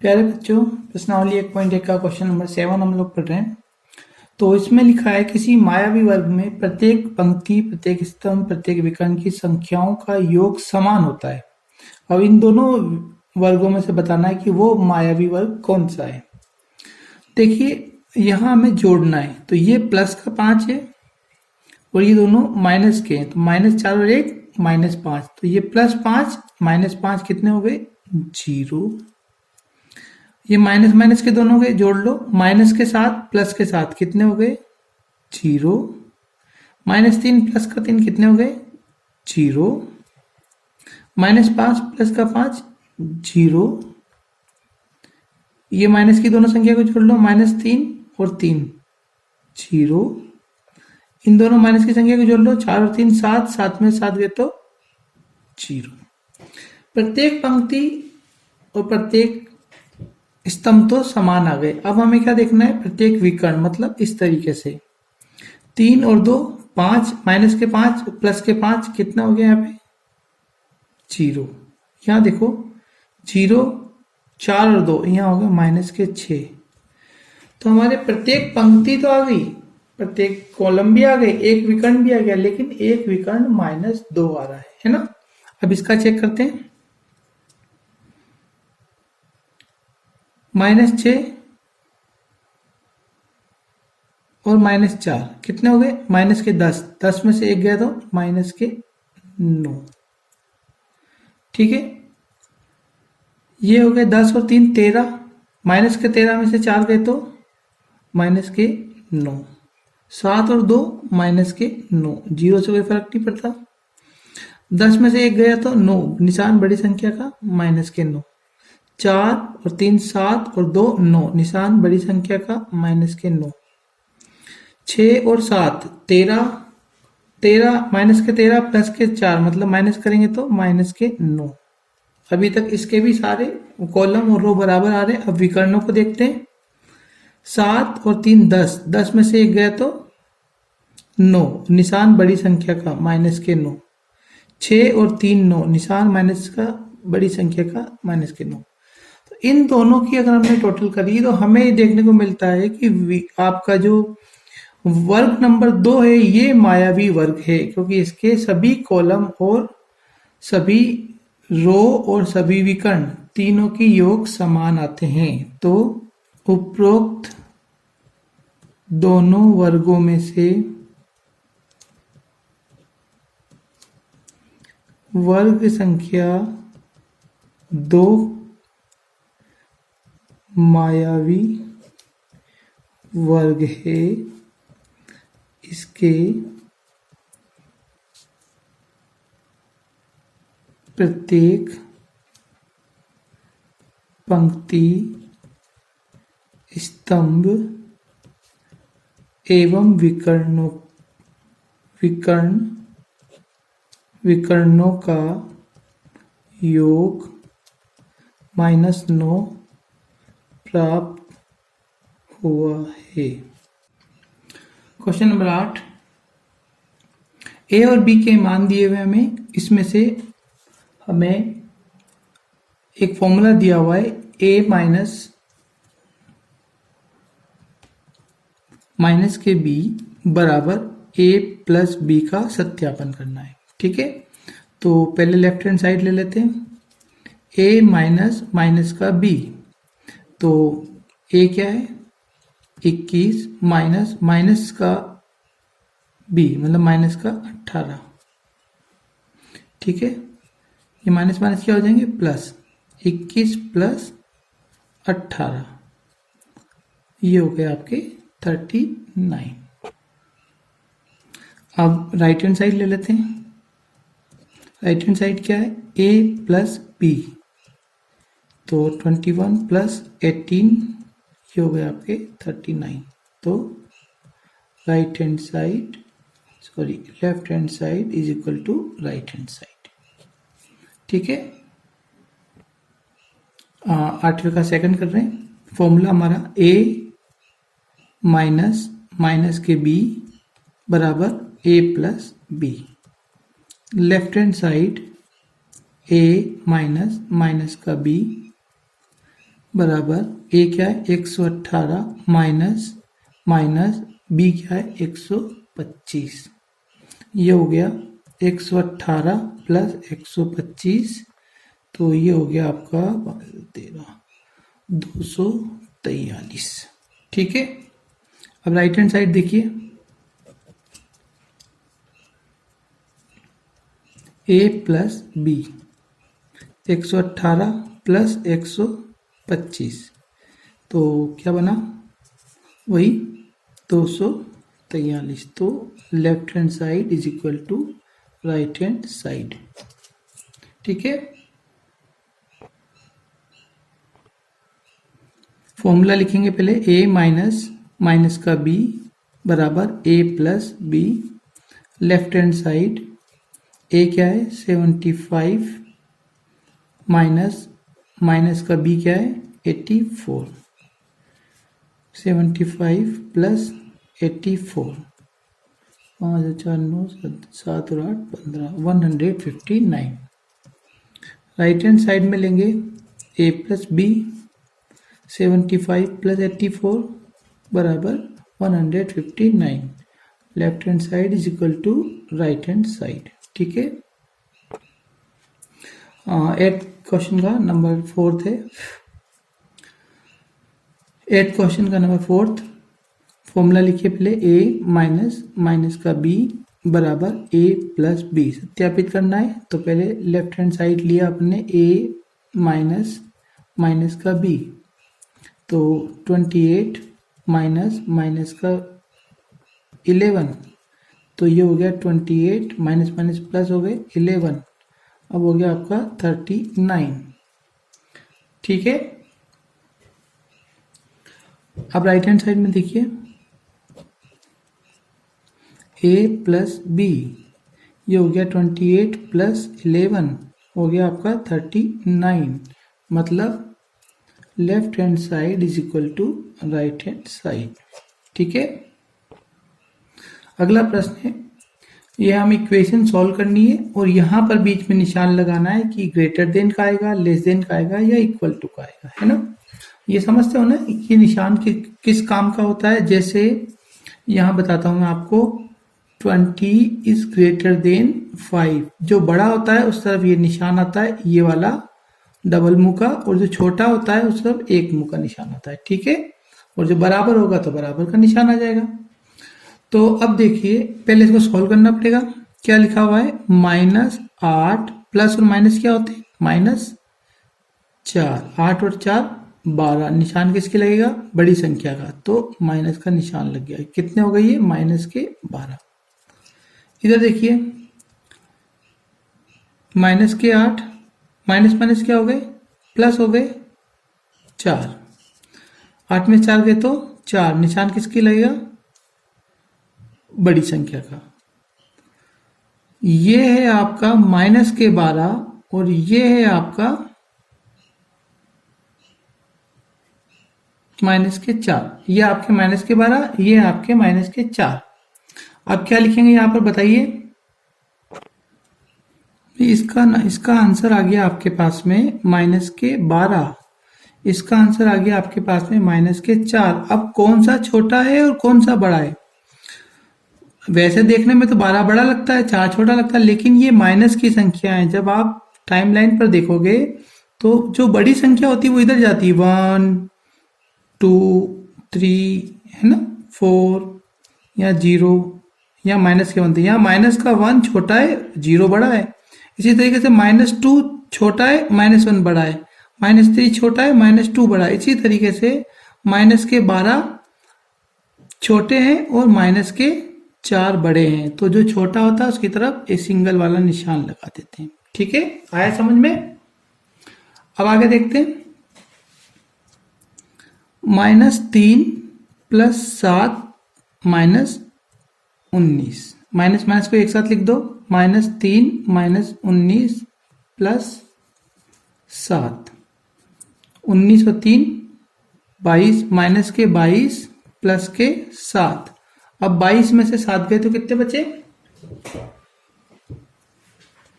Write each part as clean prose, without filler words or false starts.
प्यारे बच्चों, प्रश्नावली 1.1 का क्वेश्चन नंबर 7 हम लोग पढ़ रहे हैं। तो इसमें लिखा है किसी मायावी वर्ग में प्रत्येक पंक्ति, प्रत्येक स्तंभ, प्रत्येक विकर्ण की संख्याओं का योग समान होता है। अब इन दोनों वर्गों में से बताना है कि वो मायावी वर्ग कौन सा है। देखिए, यहाँ हमें जोड़ना है, तो ये प्लस का 5 है और ये दोनों माइनस के हैं, तो -4 और 1 -5, तो ये +5 -5 कितने हो गए? 0। ये माइनस माइनस के दोनों के जोड़ लो, माइनस के साथ प्लस के साथ कितने हो गए? 0। -3 प्लस का 3 कितने हो गए? 0। -5 प्लस का 5 0। ये माइनस की दोनों संख्या को जोड़ लो, -3 और 3 0। इन दोनों माइनस की संख्या को जोड़ लो, 4 और 3 7, 7 में 7 गए तो 0। प्रत्येक पंक्ति और प्रत्येक स्तंभ तो समान आ गए। अब हमें क्या देखना है? प्रत्येक विकर्ण, मतलब इस तरीके से 3 और 2 5, माइनस के 5 प्लस के 5 कितना हो गया यहाँ पे? 0। यहाँ देखो 0, 4 और 2 यहाँ हो गया माइनस के 6। तो हमारे प्रत्येक पंक्ति तो आ गई, प्रत्येक कॉलम भी आ गए, एक विकर्ण भी आ गया, लेकिन एक विकर्ण -2 आ रहा है ना। अब इसका चेक करते हैं। -6 और -4 कितने हो गए? माइनस के 10, 10 में से एक गया तो माइनस के 9। ठीक है, ये हो गए 10 और 3 13, माइनस के 13 में से 4 गए तो माइनस के 9। 7 और 2 माइनस के 9, 0 से कोई फर्क नहीं पड़ता। 10 में से एक गया तो 9, निशान बड़ी संख्या का माइनस के 9। 4 और 3 7 और 2 9, निशान बड़ी संख्या का माइनस के 9। 6 और 7 13, 13 माइनस के 13 प्लस के 4, मतलब माइनस करेंगे तो माइनस के 9। अभी तक इसके भी सारे कॉलम और रो बराबर आ रहे हैं। अब विकर्णों को देखते हैं। 7 और 3 10, 10 में से एक गया तो 9, निशान बड़ी संख्या का माइनस के 9। 6 और 3 9, निशान माइनस का बड़ी संख्या का माइनस के 9। तो इन दोनों की अगर हमने टोटल करी तो हमें देखने को मिलता है कि आपका जो वर्ग नंबर 2 है ये मायावी वर्ग है, क्योंकि इसके सभी कॉलम और सभी रो और सभी विकर्ण तीनों की योग समान आते हैं। तो उपरोक्त दोनों वर्गों में से वर्ग संख्या 2 मायावी वर्ग है। इसके प्रत्येक पंक्ति, स्तंभ एवं विकर्णों का योग -9 प्राप्त हुआ है। क्वेश्चन नंबर 8, ए और बी के मान दिए हुए हमें, इसमें से हमें एक फॉर्मूला दिया हुआ है, ए माइनस के बी बराबर ए प्लस बी का सत्यापन करना है। ठीक है, तो पहले लेफ्ट हैंड साइड ले लेते हैं। ए माइनस का बी, तो ए क्या है? 21 माइनस का बी मतलब माइनस का 18। ठीक है, ये माइनस माइनस क्या हो जाएंगे? प्लस। 21 प्लस 18, ये हो गए आपके 39। अब राइट हैंड साइड ले लेते हैं। राइट हैंड साइड क्या है? ए प्लस बी, तो 21 प्लस 18, ये हो गए आपके 39। तो right hand side left hand side is equal to right hand side. ठीक है, 8वें का सेकंड कर रहे हैं। फॉर्मूला हमारा ए माइनस के बी बराबर A plus B. Left hand side A minus का बी बराबर ए क्या है 118 माइनस माइनस बी क्या है 125। ये हो गया 118 प्लस 125, तो ये हो गया आपका 13 243। ठीक है, अब राइट हैंड साइड देखिए, ए प्लस बी 118 प्लस 125, तो क्या बना वही 243। तो left hand side is equal to right hand side. ठीक है, फॉर्मूला लिखेंगे पहले a माइनस माइनस का b बराबर a plus B. Left hand side a क्या है 75 माइनस माइनस का b क्या है 84। 75 प्लस 84, 5 4 9 7 और 8 15 159। राइट हैंड साइड में लेंगे a प्लस बी 75 प्लस 84 बराबर 159। Left hand side is equal to right hand side. ठीक है, 8 क्वेश्चन का नंबर 4 है। 8 क्वेश्चन का नंबर 4, फॉर्मूला लिखिए पहले a माइनस माइनस का b बराबर a प्लस बी। सत्यापित करना है तो पहले लेफ्ट हैंड साइड लिया अपने a माइनस माइनस का b, तो 28 माइनस माइनस का 11, तो ये हो गया 28 माइनस माइनस प्लस हो गए 11, अब हो गया आपका 39। ठीक है, अब राइट हैंड साइड में देखिए a प्लस बी, ये हो गया 28 प्लस 11 हो गया आपका 39, मतलब left hand side is equal to right hand side. ठीक है, अगला प्रश्न है, यह हम इक्वेशन सॉल्व करनी है और यहाँ पर बीच में निशान लगाना है कि ग्रेटर देन का आएगा, लेस देन का आएगा या इक्वल टू का आएगा, है ना। ये समझते हो ना ये निशान किस काम का होता है। जैसे यहाँ बताता हूँ मैं आपको, 20 इज ग्रेटर देन 5, जो बड़ा होता है उस तरफ ये निशान आता है, ये वाला डबल मुंह का, और जो छोटा होता है उस तरफ एक मुंह का निशान आता है। ठीक है, और जो बराबर होगा तो बराबर का निशान आ जाएगा। तो अब देखिए पहले इसको सॉल्व करना पड़ेगा। क्या लिखा हुआ है -8 प्लस और माइनस क्या होते हैं -4, 8 और 4 12, निशान किसके लगेगा बड़ी संख्या का, तो माइनस का निशान लग गया। कितने हो गए ये -12। इधर देखिए -8 माइनस माइनस क्या हो गए प्लस हो गए 4, 8 में 4 गए तो 4, निशान किसके लगेगा बड़ी संख्या का। ये है आपका -12 और ये है आपका -4, ये आपके -12, ये आपके -4। अब क्या लिखेंगे यहाँ पर बताइए। इसका आंसर आ गया आपके पास में -12, इसका आंसर आ गया आपके पास में -4। अब कौन सा छोटा है और कौन सा बड़ा है। वैसे देखने में तो 12 बड़ा लगता है 4 छोटा लगता है, लेकिन ये माइनस की संख्या है। जब आप टाइमलाइन पर देखोगे तो जो बड़ी संख्या होती है वो इधर जाती है, 1 2 3 है ना, 4 या 0 या माइनस के बनते हैं। यहाँ माइनस का 1 छोटा है 0 बड़ा है। इसी तरीके से -2 छोटा है -1 बड़ा है, -3 छोटा है -2 बड़ा है। इसी तरीके से -12 छोटे हैं और -4 बड़े हैं। तो जो छोटा होता है उसकी तरफ एक सिंगल वाला निशान लगा देते हैं। ठीक है, आया समझ में। अब आगे देखते हैं, -3 प्लस 7 -19, माइनस माइनस को एक साथ लिख दो, -3 -19 प्लस 7, 19 और 3 22, माइनस के 22 प्लस के 7। अब 22 में से 7 गए तो कितने बचे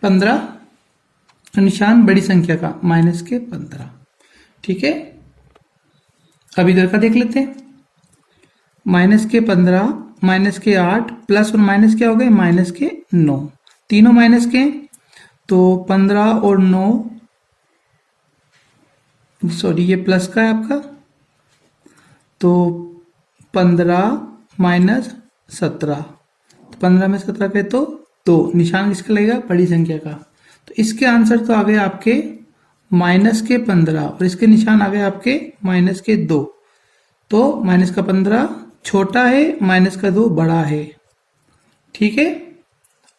15, निशान बड़ी संख्या का -15। ठीक है, अब इधर का देख लेते हैं। माइनस के 15, माइनस के 8, प्लस और माइनस क्या हो गए, माइनस के 9, तीनों माइनस के, तो 15 और 9, सॉरी ये प्लस का है आपका, तो 15 माइनस 17, 15 में 17 के तो 2, निशान किसका लगेगा, बड़ी संख्या का। तो इसके आंसर तो आ गए आपके माइनस के 15 और इसके निशान आ गए आपके माइनस के 2। तो माइनस का 15 छोटा है, माइनस का 2 बड़ा है। ठीक है,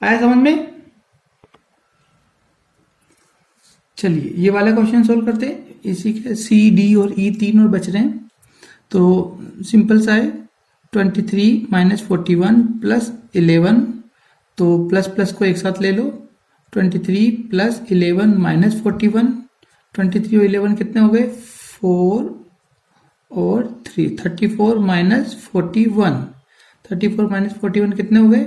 आया समझ में। चलिए ये वाला क्वेश्चन सोल्व करते हैं। इसी के सी डी और ई तीन और बच रहे हैं, तो सिंपल सा है। 23 माइनस 41 प्लस 11, तो प्लस प्लस को एक साथ ले लो। 23 प्लस 11 माइनस 41, 23 और 11 कितने हो गए, 4 और 3, 34 माइनस 41, 34 माइनस 41 कितने हो गए,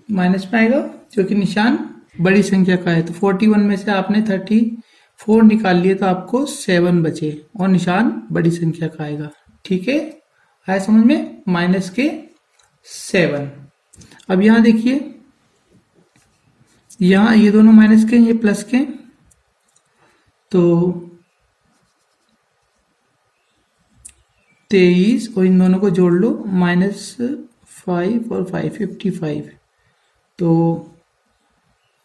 माइनस में आएगा क्योंकि निशान बड़ी संख्या का है। तो 41 में से आपने 34 निकाल लिए तो आपको 7 बचे और निशान बड़ी संख्या का आएगा। ठीक है, आया समझ में, माइनस के 7। अब यहां देखिए, यहां ये दोनों माइनस के, ये प्लस के, तो 23 और इन दोनों को जोड़ लो, -5 और 5 55, तो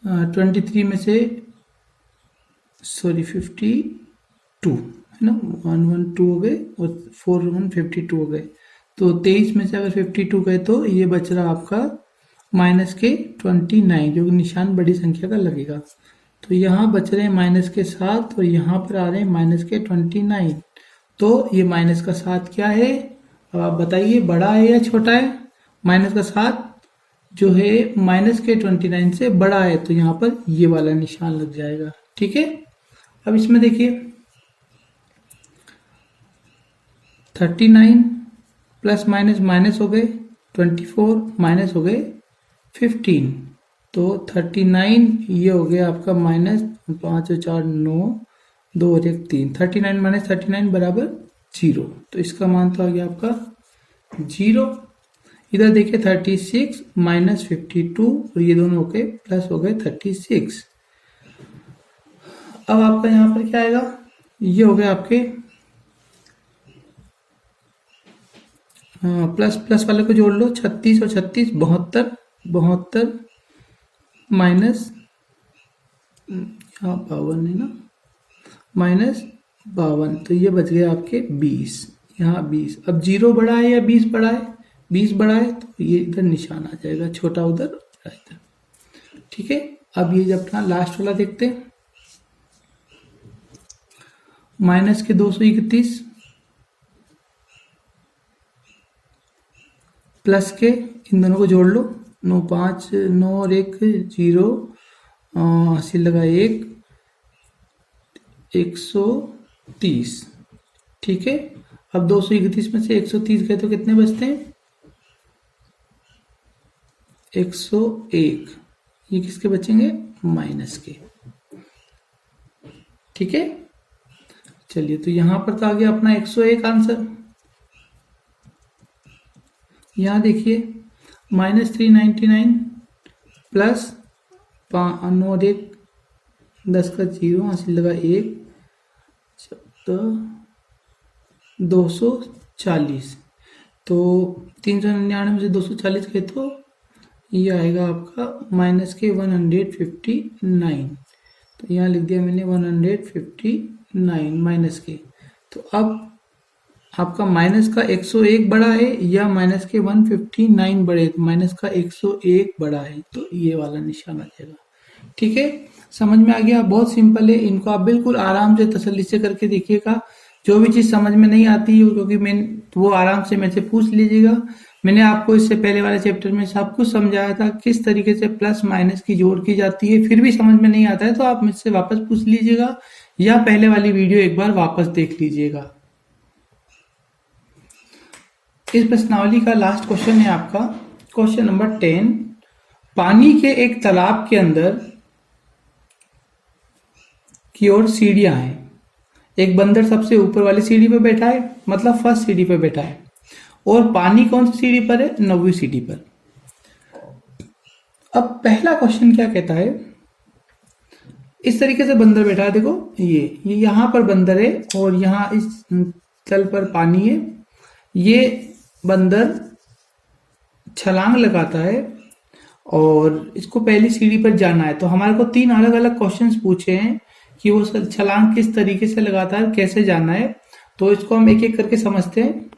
23 में से, सॉरी 52 है ना, 112 हो गए और 4 1 52 हो गए। तो 23 में से अगर 52 गए तो ये बच रहा आपका माइनस के 29, जो कि निशान बड़ी संख्या का लगेगा। तो यहाँ बच रहे हैं माइनस के 7 और यहाँ पर आ रहे हैं माइनस के 29। तो ये माइनस का 7 क्या है, अब आप बताइए बड़ा है या छोटा है। माइनस का 7 जो है माइनस के 29 से बड़ा है, तो यहाँ पर ये वाला निशान लग जाएगा। ठीक है, अब इसमें देखिए 39 प्लस माइनस माइनस हो गए, 24 माइनस हो गए 15, तो 39 ये हो गया आपका माइनस 5 और 4 9, 2 और 1 3, 39 माइनस 39 बराबर 0। तो इसका मान तो आ गया आपका 0। इधर देखिए 36 माइनस 52 और ये दोनों हो गए प्लस हो गए 36। अब आपका यहाँ पर क्या आएगा, ये हो गए आपके प्लस प्लस वाले को जोड़ लो, 36 और 36 72, 72 माइनस, यहाँ 52 है ना, माइनस 52, तो ये बच गए आपके 20, यहाँ 20। अब 0 बड़ा है या 20 बड़ा है, 20 बड़ा है तो ये इधर निशान आ जाएगा, छोटा उधर बड़ा इधर। ठीक है, अब ये जब अपना लास्ट वाला देखते हैं, माइनस के 231 प्लस के, इन दोनों को जोड़ लो, 9 5 9 और 1 0, 80 लगा 1, 130। ठीक है, अब 231 में से 130 गए तो कितने बचते हैं, 101, ये किसके बचेंगे, माइनस के। ठीक है, चलिए तो यहां पर तो आ गया अपना 101 आंसर। यहां देखिए -399 प्लस 9 और 1 10 का 0, 80 लगा 1, 240, तो 399 में से 240 गए तो ये आएगा आपका माइनस के 159, तो यहाँ लिख दिया मैंने 159 माइनस के। तो अब आपका माइनस का 101 बड़ा है या माइनस के 159 बड़े, तो माइनस का 101 बड़ा है, तो ये वाला निशान आ जाएगा। ठीक है, समझ में आ गया, बहुत सिंपल है। इनको आप बिल्कुल आराम से तसल्ली से करके देखिएगा। जो भी चीज समझ में नहीं आती है क्योंकि मैं वो आराम से मेरे से पूछ लीजिएगा। मैंने आपको इससे पहले वाले चैप्टर में सब कुछ समझाया था किस तरीके से प्लस माइनस की जोड़ की जाती है। फिर भी समझ में नहीं आता है तो आप मुझसे वापस पूछ लीजिएगा या पहले वाली वीडियो एक बार वापस देख लीजिएगा। इस प्रश्नावली का लास्ट क्वेश्चन है आपका क्वेश्चन नंबर 10। पानी के एक तालाब के अंदर की ओर सीढ़ियां हैं। एक बंदर सबसे ऊपर वाली सीढ़ी पे बैठा है, मतलब फर्स्ट सीढ़ी पे बैठा है, और पानी कौन सी सीढ़ी पर है? 9वीं सीढ़ी पर। अब पहला क्वेश्चन क्या कहता है, इस तरीके से बंदर बैठा है, देखो ये यहां पर बंदर है और यहां इस तल पर पानी है। ये बंदर छलांग लगाता है और इसको पहली सीढ़ी पर जाना है। तो हमारे को 3 अलग अलग क्वेश्चंस पूछे हैं कि वो छलांग किस तरीके से लगाता है, कैसे जाना है। तो इसको हम एक एक करके समझते हैं।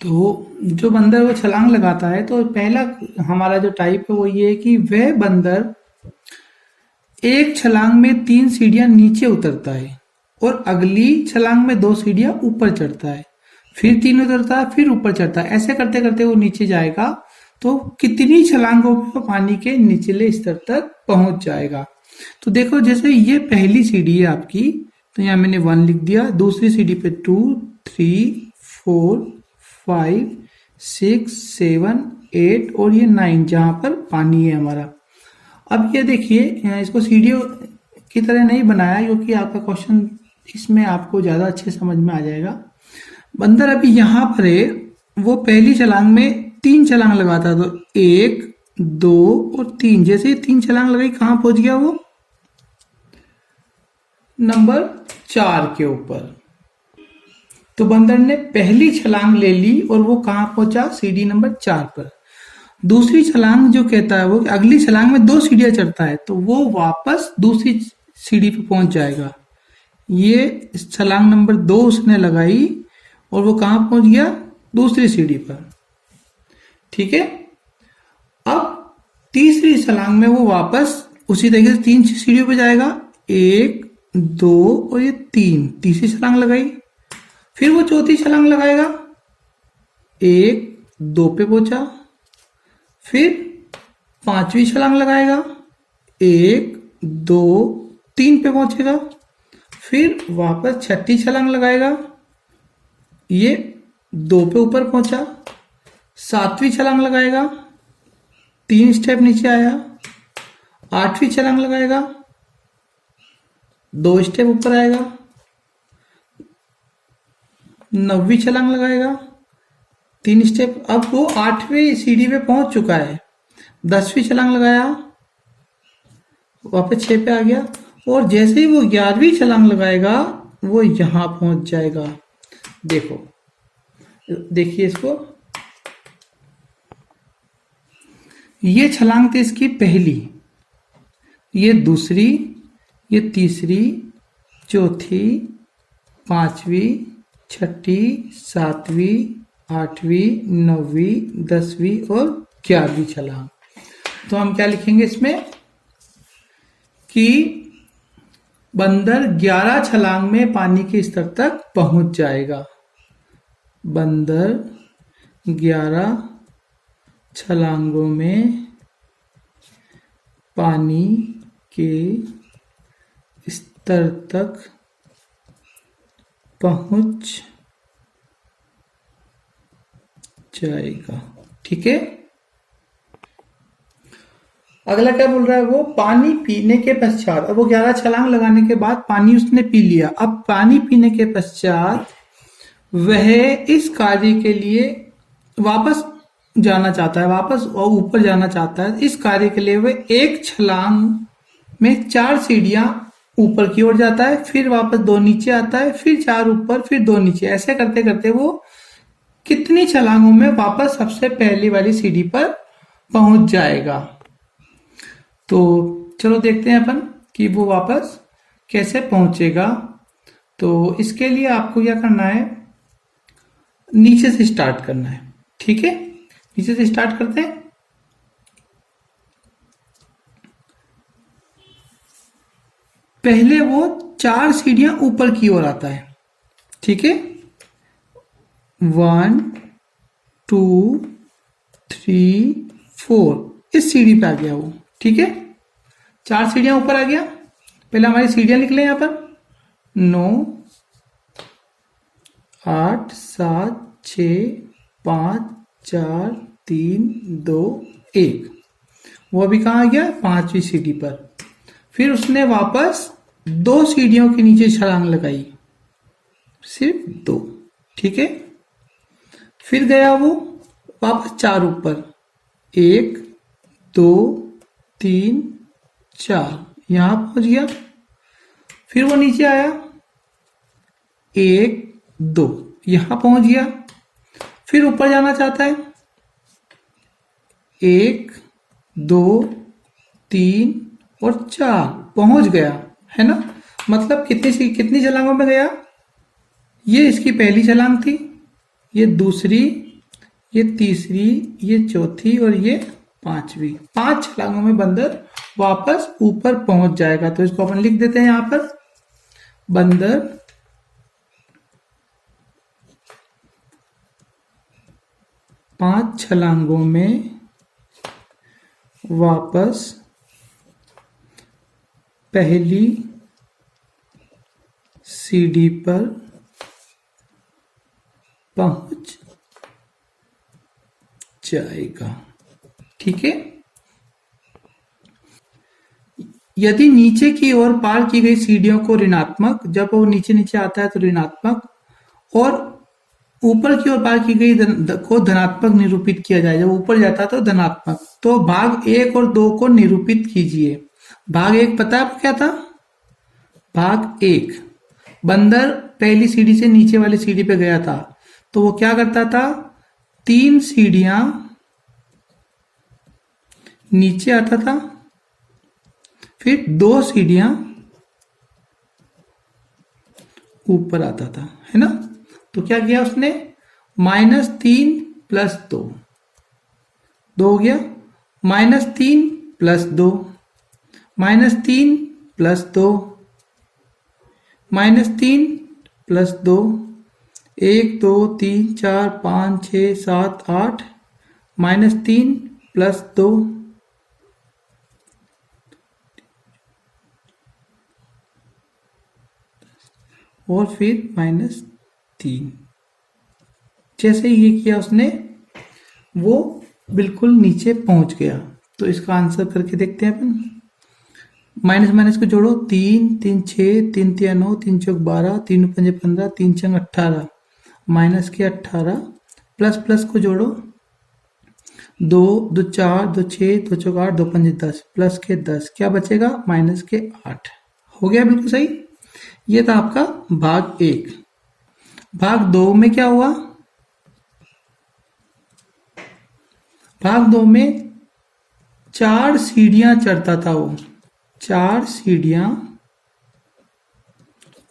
तो जो बंदर वो छलांग लगाता है, तो पहला हमारा जो टाइप है वो ये है कि वह बंदर एक छलांग में 3 सीढ़ियां नीचे उतरता है और अगली छलांग में 2 सीढ़ियां ऊपर चढ़ता है, फिर 3 उतरता है, फिर ऊपर चढ़ता है। ऐसे करते करते वो नीचे जाएगा, तो कितनी छलांगों में वो पानी के निचले स्तर तक पहुंच जाएगा। तो देखो, जैसे ये पहली सीढ़ी है आपकी, तो यहाँ मैंने 1 लिख दिया। दूसरी सीढ़ी पे 2, 3, 4, 5, 6, 7, 8 और ये 9, जहां पर पानी है हमारा। अब ये देखिए, इसको सीढ़ियों की तरह नहीं बनाया क्योंकि आपका क्वेश्चन इसमें आपको ज्यादा अच्छे समझ में आ जाएगा। बंदर अभी यहां पर है, वो पहली छलांग में 3 छलांग लगाता, तो 1, 2 और 3। जैसे ही 3 छलांग लगाई, कहां पहुंच गया वो? नंबर 4 के ऊपर। तो बंदर ने पहली छलांग ले ली और वो कहां पहुंचा? सीढ़ी नंबर 4 पर। दूसरी छलांग जो कहता है वो अगली छलांग में 2 सीढ़ियां चढ़ता है, तो वो वापस दूसरी सीढ़ी पे पहुंच जाएगा। ये छलांग नंबर 2 उसने लगाई और वो कहां पहुंच गया? दूसरी सीढ़ी पर। ठीक है। अब तीसरी छलांग में वो वापस उसी तरीके से 3 सीढ़ियों पे जाएगा, 1, 2 और ये 3। तीसरी छलांग लगाई, फिर वो चौथी छलांग लगाएगा, 1, 2 पे पहुंचा, फिर 5वीं छलांग लगाएगा, 1, 2, 3 पे पहुंचेगा, फिर वापस 6ठी छलांग लगाएगा, ये 2 पे ऊपर पहुंचा, 7वीं छलांग लगाएगा, 3 स्टेप नीचे आया, 8वीं छलांग लगाएगा, 2 स्टेप ऊपर आएगा, 9वीं छलांग लगाएगा, 3 स्टेप। अब वो 8वीं सीढ़ी पे पहुंच चुका है। 10वीं छलांग लगाया, वापस 6 पे आ गया, और जैसे ही वो 11वीं छलांग लगाएगा, वो यहां पहुंच जाएगा। देखो, देखिए इसको, ये छलांग थी इसकी पहली, ये दूसरी, ये तीसरी, चौथी, 5वीं, 6ठी, 7वीं, 8वीं, 9वीं, 10वीं और 11वीं छलांग। तो हम क्या लिखेंगे इसमें कि बंदर 11 छलांग में पानी के स्तर तक पहुंच जाएगा। बंदर 11 छलांगों में पानी के स्तर तक पहुंच जाएगा। ठीक है। अगला क्या बोल रहा है वो? पानी पीने के पश्चात, अब वो 11 छलांग लगाने के बाद पानी उसने पी लिया। अब पानी पीने के पश्चात वह इस कार्य के लिए वापस जाना चाहता है, वापस और ऊपर जाना चाहता है। इस कार्य के लिए वह एक छलांग में 4 सीढ़ियां ऊपर की ओर जाता है, फिर वापस 2 नीचे आता है, फिर 4 ऊपर, फिर 2 नीचे। ऐसे करते करते वो कितनी छलांगों में वापस सबसे पहली वाली सीढ़ी पर पहुंच जाएगा। तो चलो देखते हैं अपन कि वो वापस कैसे पहुंचेगा। तो इसके लिए आपको क्या करना है, नीचे से स्टार्ट करना है। ठीक है, नीचे से स्टार्ट करते हैं। पहले वो 4 सीढ़ियां ऊपर की ओर आता है। ठीक है, 1, 2, 3, 4, इस सीढ़ी पे आ गया वो। ठीक है, 4 सीढ़ियां ऊपर आ गया। पहले हमारी सीढ़ियां लिख लें यहां पर, 9, 8, 7, 6, 5, 4, 3, 2, 1। वो अभी कहाँ आ गया? 5वीं सीढ़ी पर। फिर उसने वापस 2 सीढ़ियों के नीचे छलांग लगाई, सिर्फ 2। ठीक है, फिर गया वो वापस 4 ऊपर, 1 2 3 4, यहां पहुंच गया। फिर वो नीचे आया, 1 2, यहां पहुंच गया। फिर ऊपर जाना चाहता है, 1 2 3 और 4, पहुंच गया, है ना। मतलब कितनी छलांगों में गया? ये इसकी पहली छलांग थी, ये दूसरी, ये तीसरी, ये चौथी और ये पांचवी। 5 छलांगों में बंदर वापस ऊपर पहुंच जाएगा। तो इसको अपन लिख देते हैं यहां पर, बंदर 5 छलांगों में वापस पहली सीढ़ी पर पहुंच जाएगा। ठीक है, यदि नीचे की ओर पार की गई सीढ़ियों को ऋणात्मक, जब वो नीचे नीचे आता है तो ऋणात्मक, और ऊपर की ओर पार की गई को धनात्मक निरूपित किया जाए, जब ऊपर जाता है तो धनात्मक, तो भाग 1 और 2 को निरूपित कीजिए। भाग 1 पता है क्या था? भाग 1, बंदर पहली सीढ़ी से नीचे वाली सीढ़ी पे गया था, तो वो क्या करता था? 3 सीढ़ियां नीचे आता था, फिर 2 सीढ़ियां ऊपर आता था, है ना। तो क्या किया उसने? -3 + 2, 2 हो गया, -3 + 2, -3 + 2, -3 + 2, 1 2 3 4 5 6 7 8, -3 + 2, और फिर -3। जैसे ये किया उसने, वो बिल्कुल नीचे पहुंच गया। तो इसका आंसर करके देखते हैं अपन। माइनस माइनस को जोड़ो, 3 3 6 3 3 9 3 4 12 3 5 15 3 6 18, माइनस के 18, प्लस प्लस को जोड़ो, 2 2 4 2 6 2 4 8 2 5 10, प्लस के 10, क्या बचेगा? माइनस के 8। हो गया बिल्कुल सही। ये था आपका भाग 1। भाग 2 में क्या हुआ? भाग 2 में 4 सीढ़ियां चढ़ता था वो, 4 सीढ़ियां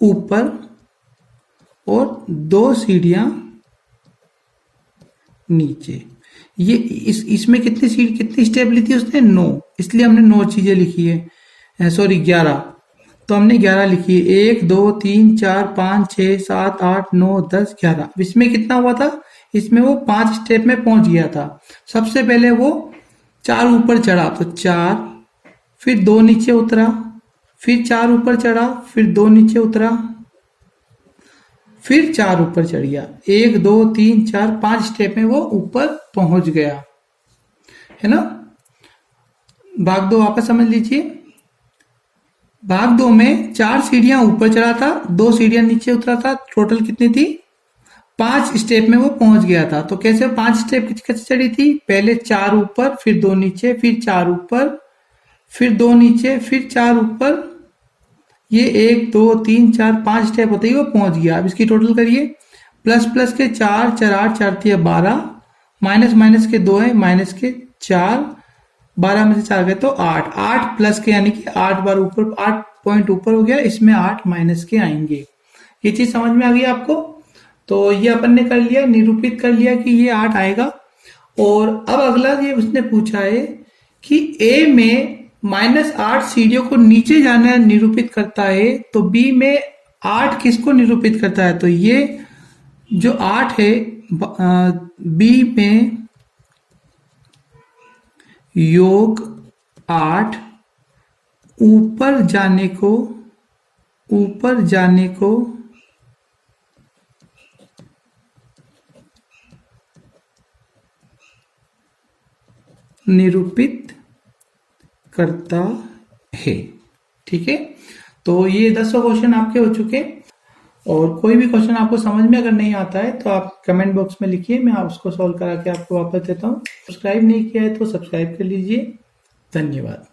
ऊपर और 2 सीढ़ियां नीचे। ये इसमें कितनी स्टेप ली थी उसने? 9, इसलिए हमने 9 चीजें लिखी है, सॉरी 11। तो हमने 11 लिखी है, 1 2 3 4 5 6 7 8 9 10 11। इसमें कितना हुआ था? इसमें वो 5 स्टेप में पहुंच गया था। सबसे पहले वो 4 ऊपर चढ़ा, तो 4, फिर 2 नीचे उतरा, फिर 4 ऊपर चढ़ा, फिर 2 नीचे उतरा, फिर 4 ऊपर चढ़ गया। 1 2 3 4 5 स्टेप में वो ऊपर पहुंच गया, है ना। भाग 2 वापस समझ लीजिए। भाग 2 में 4 सीढ़ियां ऊपर चढ़ा था, 2 सीढ़ियां नीचे उतरा था, टोटल कितनी थी? 5 स्टेप में वो पहुंच गया था। तो कैसे 5 स्टेप कैसे चढ़ी थी? पहले 4 ऊपर, फिर 2 नीचे, फिर 4 ऊपर, फिर 2 नीचे, फिर 4 ऊपर। ये 1 2 3 4 5 स्टेप होते ही वो पहुंच गया। अब इसकी टोटल करिए, प्लस प्लस के 4 4 8 4 3 12, माइनस माइनस के 2 है, माइनस के 4, 12 में से 4 गए तो 8, 8 प्लस के यानी कि 8 बार ऊपर, 8 पॉइंट ऊपर हो गया, इसमें 8 माइनस के आएंगे। ये चीज समझ में आ गई आपको? तो ये अपन ने कर लिया, निरूपित कर लिया कि ये 8 आएगा। और अब अगला ये उसने पूछा है कि ए में -8 सीढ़ियों को नीचे जाना निरूपित करता है, तो बी में 8 किसको निरूपित करता है? तो ये जो 8 है, बी में योग 8 ऊपर जाने को निरूपित करता है। ठीक है, तो ये 10 क्वेश्चन आपके हो चुके। और कोई भी क्वेश्चन आपको समझ में अगर नहीं आता है तो आप कमेंट बॉक्स में लिखिए, मैं उसको सॉल्व करा के आपको वापस देता हूँ। सब्सक्राइब नहीं किया है तो सब्सक्राइब कर लीजिए। धन्यवाद।